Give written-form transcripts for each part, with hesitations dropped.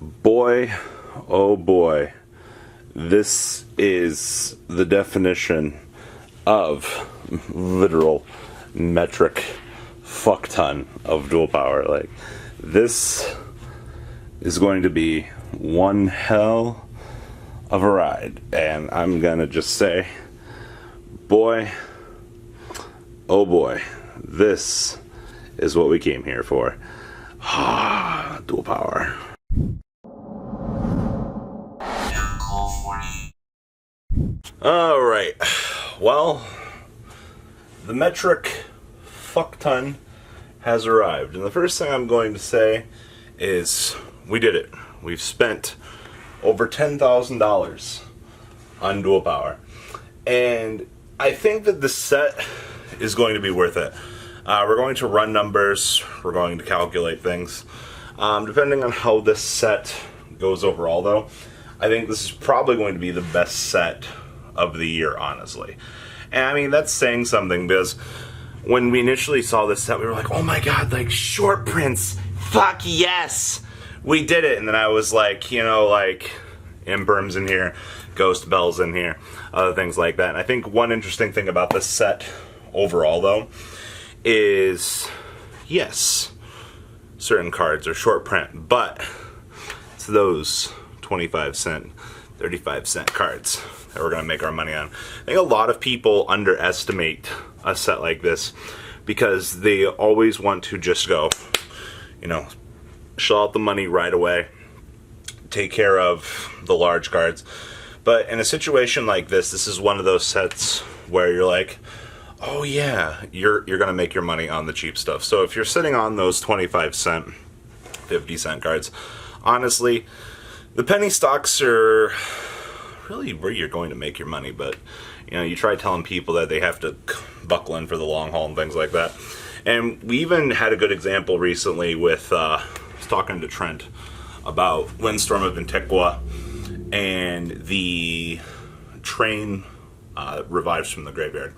Boy, oh boy, this is the definition of literal metric fuck ton of Duel Power. Like, this is going to be one hell of a ride, and I'm gonna just say, boy, oh boy, this is what we came here for. Duel Power. Alright, well, the metric fuck ton has arrived, and the first thing I'm going to say is we did it. We've spent over $10,000 on Duel Power, and I think that this set is going to be worth it. We're going to run numbers, we're going to calculate things. Depending on how this set goes overall, though, I think this is probably going to be the best set of the year, honestly. And I mean, that's saying something, because when we initially saw this set, we were like, oh my god, like, short prints, fuck yes, we did it. And then I was like, you know, like, Imperm's in here, Ghost Bell's in here, other things like that. And I think one interesting thing about this set overall, though, is, yes, certain cards are short print, but it's those 25 cent, 35 cent cards that we're going to make our money on. I think a lot of people underestimate a set like this because they always want to just go, you know, shell out the money right away, take care of the large cards. But in a situation like this is one of those sets where you're like, oh yeah, you're going to make your money on the cheap stuff. So if you're sitting on those 25 cent, 50 cent cards, honestly, the penny stocks are really where you're going to make your money. But, you know, you try telling people that they have to buckle in for the long haul and things like that. And we even had a good example recently with, I was talking to Trent about Windstorm of Antiqua and the train revives from the graveyard.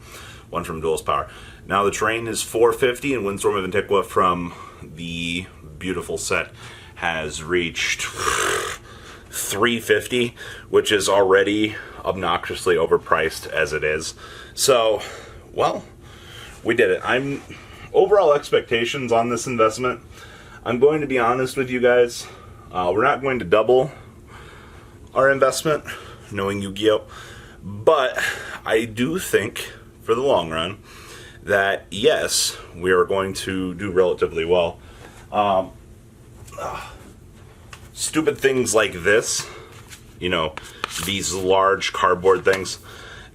One from Duel's Power. Now the train is $450, and Windstorm of Antiqua from the beautiful set has reached $350, which is already obnoxiously overpriced as it is. So, well, we did it. Overall expectations on this investment, I'm going to be honest with you guys, we're not going to double our investment, knowing Yugioh, but I do think, for the long run, that yes, we are going to do relatively well. Stupid things like this, you know, these large cardboard things,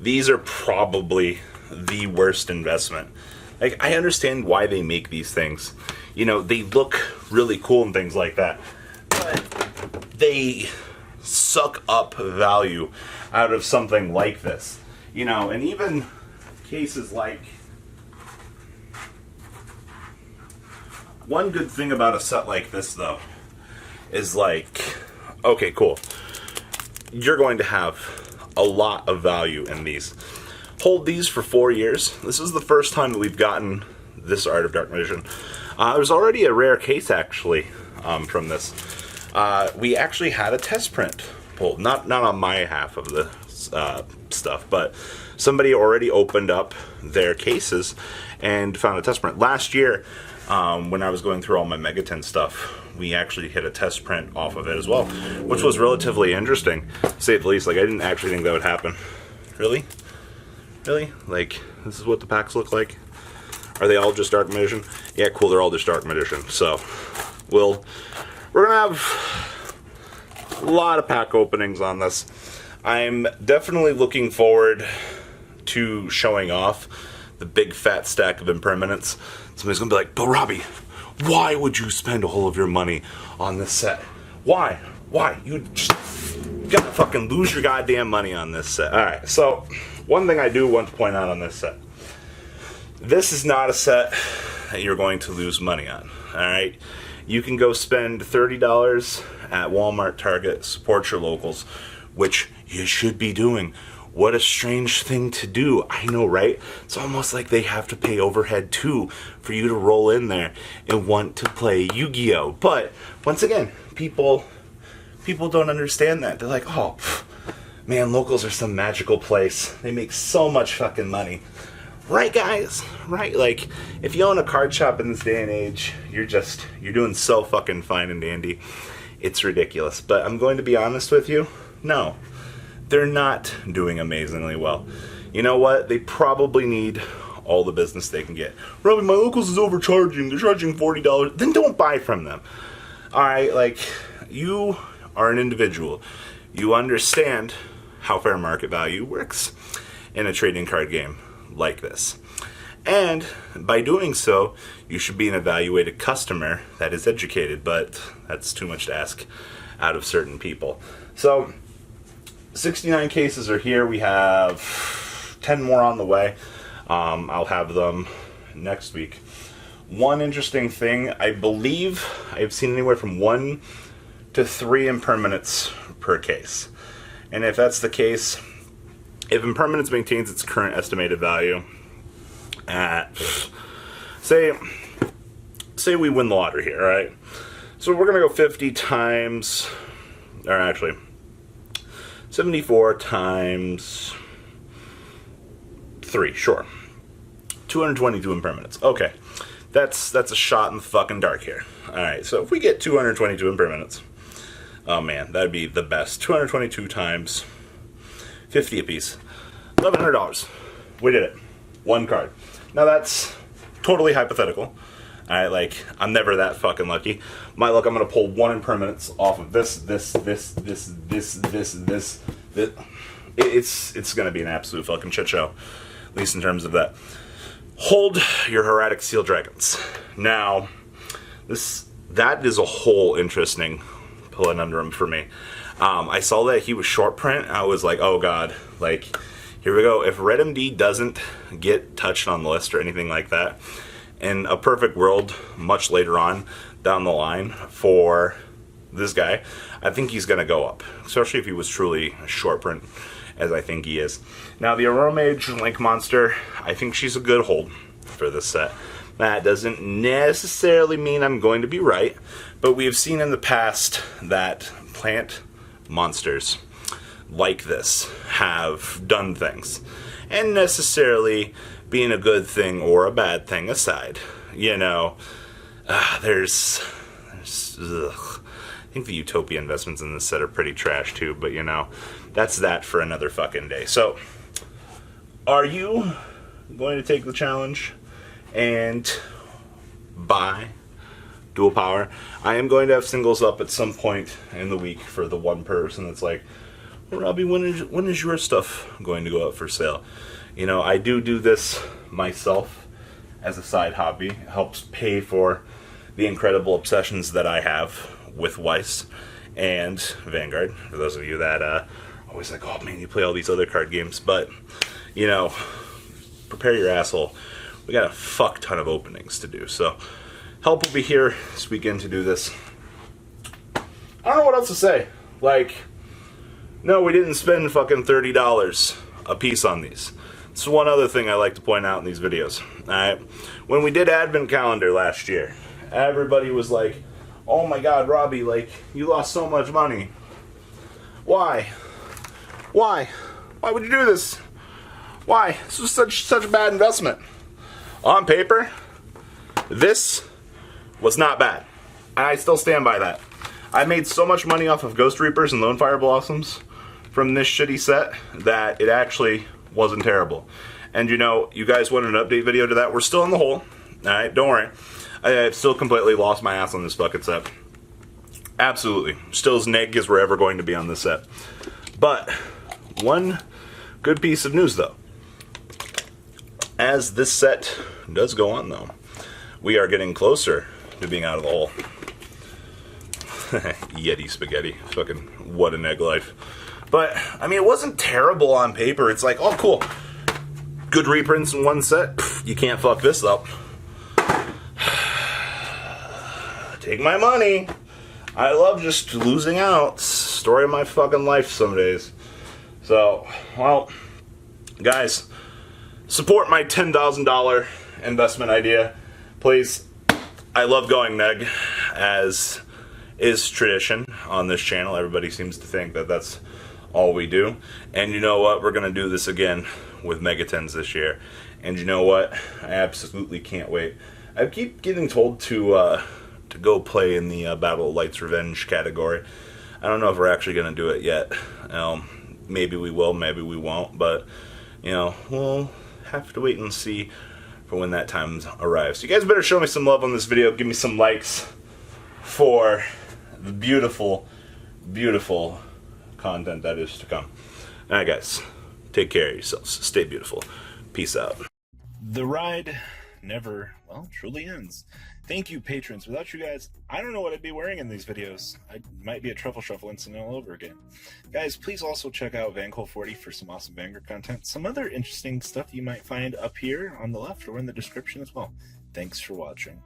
these are probably the worst investment. Like, I understand why they make these things. You know, they look really cool and things like that, but they suck up value out of something like this. You know, and even cases like, one good thing about a set like this, though, is like, okay, cool, you're going to have a lot of value in these. Hold these for 4 years. This is the first time that we've gotten this Art of Dark Magician. It was already a rare case, actually, from this. We actually had a test print pulled, not on my half of the stuff, but somebody already opened up their cases and found a test print. Last year, when I was going through all my Megaton stuff, we actually hit a test print off of it as well, which was relatively interesting, to say the least. Like, I didn't actually think that would happen. Really? Really? Like, this is what the packs look like? Are they all just Dark Magician? Yeah, cool, they're all just Dark Magician. So, we're gonna have a lot of pack openings on this. I'm definitely looking forward to showing off the big fat stack of impermanence. Somebody's gonna be like, but Robbie, why would you spend all of your money on this set? Why? You just gotta fucking lose your goddamn money on this set. Alright, so one thing I do want to point out on this set. This is not a set that you're going to lose money on. Alright? You can go spend $30 at Walmart, Target, support your locals, which you should be doing. What a strange thing to do. I know, right? It's almost like they have to pay overhead too for you to roll in there and want to play Yu-Gi-Oh! But once again, people People don't understand that. They're like, oh, man, locals are some magical place. They make so much fucking money. Right, guys? Right? Like, if you own a card shop in this day and age, you're doing so fucking fine and dandy. It's ridiculous. But I'm going to be honest with you. No. They're not doing amazingly well. You know what? They probably need all the business they can get. Robbie, my locals is overcharging. They're charging $40. Then don't buy from them. Alright, like, you are an individual. You understand how fair market value works in a trading card game like this. And by doing so, you should be an evaluated customer that is educated, but that's too much to ask out of certain people. So, 69 cases are here. We have 10 more on the way. I'll have them next week. One interesting thing, I believe I've seen anywhere from 1 to 3 impermanents per case. And if that's the case, if impermanence maintains its current estimated value at, say we win the lottery here, right? So we're going to go 50 times, or actually, 74 times 3, sure. 222 impermanents. Okay. That's a shot in the fucking dark here. Alright, so if we get 222 impermanents, oh man, that'd be the best. 222 times 50 apiece. $1,100. We did it. One card. Now that's totally hypothetical. Alright, like, I'm never that fucking lucky. My luck, I'm gonna pull 1 impermanence off of this. It's gonna be an absolute fucking shit show. At least in terms of that. Hold your Hieratic Seal Dragons. Now, that is a whole interesting conundrum for me. I saw that he was short print. I was like, oh god, like, here we go. If Red MD doesn't get touched on the list or anything like that, in a perfect world, much later on down the line for this guy, I think he's going to go up, especially if he was truly a short print, as I think he is. Now, the Aurora Mage Link Monster, I think she's a good hold for this set. That doesn't necessarily mean I'm going to be right, but we have seen in the past that plant monsters like this have done things. And necessarily being a good thing or a bad thing aside, you know, there's ugh. I think the Utopia investments in this set are pretty trash too, but you know, that's that for another fucking day. So, are you going to take the challenge and buy Duel Power? I am going to have singles up at some point in the week for the one person that's like, well, Robbie, when is your stuff going to go up for sale? You know, I do this myself as a side hobby. It helps pay for the incredible obsessions that I have with Weiss and Vanguard. For those of you that always like, oh man, you play all these other card games. But, you know, prepare your asshole. We got a fuck ton of openings to do. So, help will be here this weekend to do this. I don't know what else to say. Like, no, we didn't spend fucking $30 a piece on these. It's one other thing I like to point out in these videos. Alright? When we did Advent Calendar last year, everybody was like, oh my god, Robbie, like, you lost so much money. Why? Why? Why would you do this? Why? This was such a bad investment. On paper, this was not bad. And I still stand by that. I made so much money off of Ghost Reapers and Lone Fire Blossoms from this shitty set that it actually wasn't terrible. And you know, you guys wanted an update video to that. We're still in the hole. Alright, don't worry. I've still completely lost my ass on this bucket set. Absolutely. Still as neg as we're ever going to be on this set. But, one good piece of news though. As this set does go on though, we are getting closer to being out of the hole. Yeti spaghetti. Fucking what a neg life. But, I mean, it wasn't terrible on paper. It's like, oh cool. Good reprints in one set. Pff, you can't fuck this up. Take my money. I love just losing out. Story of my fucking life some days. So, well, guys, support my $10,000 investment idea. Please. I love going neg as is tradition on this channel. Everybody seems to think that that's all we do. And you know what? We're going to do this again with Megatens this year. And you know what? I absolutely can't wait. I keep getting told to go play in the Battle of Light's Revenge category. I don't know if we're actually going to do it yet. Maybe we will, maybe we won't. But, you know, we'll have to wait and see for when that time arrives. So you guys better show me some love on this video. Give me some likes for the beautiful, beautiful content that is to come. Alright guys, take care of yourselves. Stay beautiful. Peace out. The ride never, well, truly ends. Thank you, patrons. Without you guys, I don't know what I'd be wearing in these videos. I might be a Truffle Shuffle incident all over again. Guys, please also check out Vanquil40 for some awesome Vanguard content. Some other interesting stuff you might find up here on the left or in the description as well. Thanks for watching.